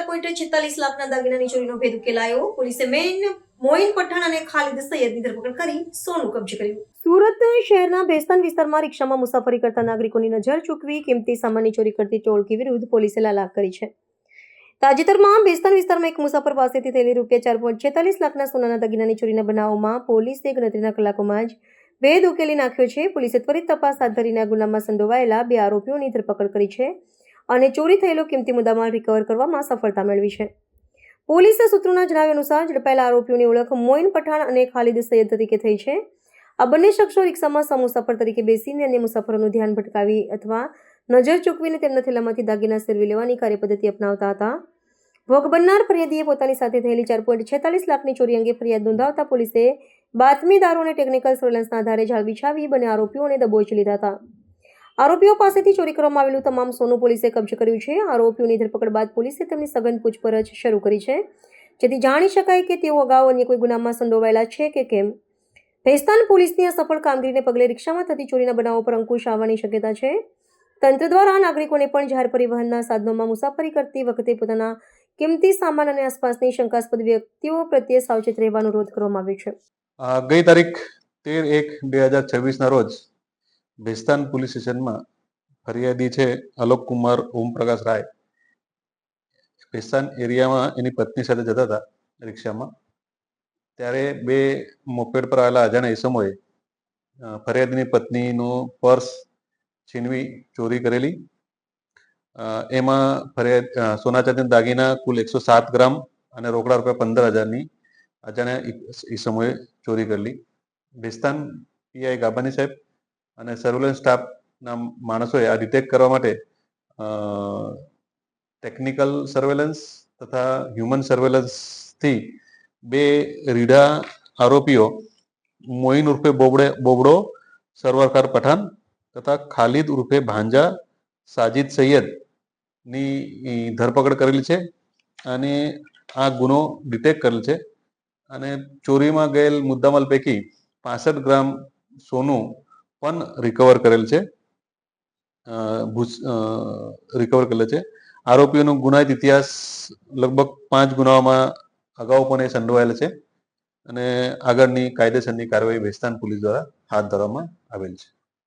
4.46 લાખના દાગીનાની ચોરીનો ભેદ ઉકેલાયો. પોલીસે મોઇન પઠાણ અને ખાલિદ સૈયદની ધરપકડ કરી સોનું કબજે કર્યું. સુરત શહેરના ભેસ્તાન વિસ્તારમાં રિક્ષામાં મુસાફરી કરતા નાગરિકોની નજર ચૂકવી કિંમતી સામાનની ચોરી કરતી ટોળકી વિરુદ્ધ પોલીસે લાલાક કરી છે. તાજેતરમાં ભેસ્તાન વિસ્તારમાં એક મુસાફર પાસેથી થયેલી ₹4.46 લાખના સોનાના દાગીનાની ચોરીના બનાવમાં પોલીસે ગણતરીના કલાકોમાં જ ભેદ ઉકેલી નાખ્યો છે. પોલીસે ત્વરિત તપાસ હાથ ધરીને આ ગુનામાં સંડોવાયેલા 2 આરોપીઓની ધરપકડ કરી છે અને ચોરી થયેલો કિંમતી મુદ્દામાલ રિકવર કરવામાં સફળતા મેળવી છે. પોલીસે સૂત્રોના જણાવ્યા અનુસાર ઝડપાયેલા આરોપીઓની ઓળખ મોઇન પઠાણ અને ખાલિદ સૈયદ તરીકે થઈ છે. આ બંને શખ્સો રિક્ષામાં સમુસાફર તરીકે બેસીને અન્ય મુસાફરોનું ધ્યાન ભટકાવી અથવા નજર ચૂકવીને તેમના થેલામાંથી દાગીના સેરવી લેવાની કાર્યપદ્ધતિ અપનાવતા હતા. ભોગ બનનાર ફરિયાદીએ પોતાની સાથે થયેલી 4.46 લાખની ચોરી અંગે ફરિયાદ નોંધાવતા પોલીસે બાતમીદારો અને ટેકનિકલ સર્વેલન્સના આધારે જાળ બિછાવી બંને આરોપીઓને દબોચી લીધા હતા. આરોપીઓ પાસેથી ચોરી કરવામાં આવેલું તમામ સોનું પોલીસે કબજે કર્યું છે. આરોપીઓની ધરપકડ બાદ પોલીસે તેમની સઘન પૂછપરછ શરૂ કરી છે, જેથી જાણી શકાય કે તેઓ અગાઉ અન્ય કોઈ ગુનામાં સંડોવાયેલા છે કે કેમ. ભેસ્તાન પોલીસની આ સફળ કામગીરીને પગલે રિક્ષામાં થતી ચોરીના બનાવો પર અંકુશ આવવાની શક્યતા છે. તંત્ર દ્વારા નાગરિકોને પણ જાહેર પરિવહનના સાધનોમાં મુસાફરી કરતી વખતે પોતાના કિંમતી સામાન અને આસપાસની શંકાસ્પદ વ્યક્તિઓ પ્રત્યે સાવચેત રહેવાનો અનુરોધ કરવામાં આવ્યો છે. ગઈ તારીખ 13/1/2026 રોજ ભેસ્તાન પોલીસ સ્ટેશનમાં ફરિયાદી છે અલોક કુમાર ઓમપ્રકાશ રાય ભેસ્તાન એરિયામાં એની પત્ની સાથે જતા હતા રિક્ષામાં. ત્યારે 2 મોપેડ પર આવેલા અજાણ્યા ઈસમોએ ફરિયાદીની પત્નીનું પર્સ છીનવી ચોરી કરેલી. એમાં સોના ચાંદીના દાગીના કુલ 107 ગ્રામ અને રોકડા ₹15,000ની અજાણ્યા ઈસમોએ ચોરી કરેલી. ભેસ્તાન પીઆઈ ગાબાની સાહેબ અને સર્વેલન્સ સ્ટાફના માણસોએ આ ડિટેક્ટ કરવા માટે ટેકનિકલ સર્વેલન્સ તથા હ્યુમન સર્વેલન્સથી 2 રીઢા આરોપીઓ મોઇન ઉર્ફે બોબડો સરવરકાર પઠાણ તથા ખાલિદ ઉર્ફે ભાંજા સાજિદ સૈયદની ધરપકડ કરેલી છે અને આ ગુનો ડિટેક્ટ કરેલ છે. અને ચોરીમાં ગયેલ મુદ્દામાલ પૈકી 65 ગ્રામ સોનું પણ રિકવર કરેલ છે. આરોપીઓનો ગુનાહિત ઇતિહાસ લગભગ 5 ગુનાઓમાં અગાઉ પણ એ સંડોવાયેલ છે અને આગળની કાયદેસરની કાર્યવાહી ભેસ્તાન પોલીસ દ્વારા હાથ ધરવામાં આવેલ છે.